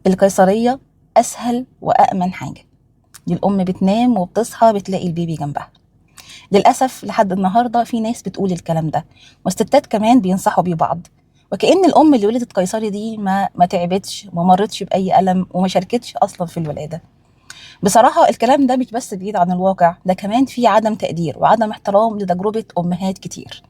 القيصرية أسهل وأأمن حاجة. دي الأم بتنام وبتصحى بتلاقي البيبي جنبها. للأسف لحد النهاردة في ناس بتقول الكلام ده، والستات كمان بينصحوا بيه بعض، وكأن الأم اللي ولدت قيصري دي ما تعبتش وما مرتش بأي ألم وما شاركتش أصلا في الولادة. بصراحة الكلام ده مش بس بعيد عن الواقع، ده كمان فيه عدم تقدير وعدم احترام لتجربة أمهات كتير.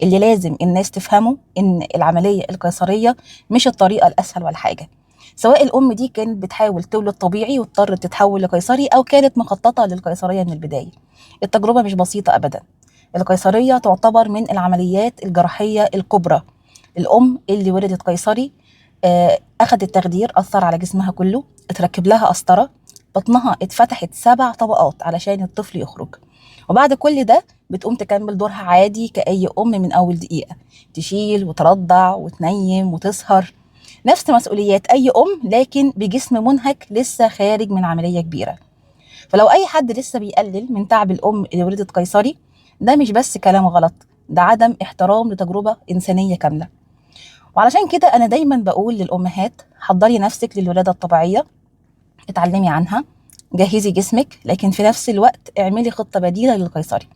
اللي لازم الناس تفهمه إن العملية القيصرية مش الطريقة الأسهل ولا حاجة، سواء الأم دي كانت بتحاول تولد طبيعي واضطرت تتحول لقيصري أو كانت مخططة للقيصرية من البداية. التجربة مش بسيطة أبدا. القيصرية تعتبر من العمليات الجراحية الكبرى. الأم اللي ولدت قيصري أخدت تخدير أثر على جسمها كله، اتركب لها قسطرة، بطنها اتفتحت 7 طبقات علشان الطفل يخرج، وبعد كل ده بتقوم تكمل دورها عادي كأي أم من أول دقيقة، تشيل وترضع وتنيم وتسهر، نفس مسؤوليات أي أم، لكن بجسم منهك لسه خارج من عملية كبيرة. فلو أي حد لسه بيقلل من تعب الأم اللي ولدت قيصري، ده مش بس كلام غلط، ده عدم احترام لتجربة إنسانية كاملة. وعلشان كده أنا دايما بقول للأمهات: حضري نفسك للولادة الطبيعية، اتعلمي عنها، جهزي جسمك، لكن في نفس الوقت اعملي خطة بديلة للقيصري،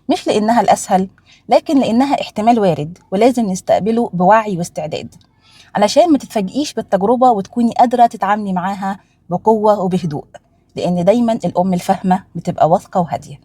مش لأنها الأسهل، لكن لأنها احتمال وارد ولازم نستقبله بوعي واستعداد، علشان ما تتفاجئيش بالتجربة وتكوني قادرة تتعاملي معاها بقوة وبهدوء، لأن دايما الأم الفاهمة بتبقى واثقة وهادية.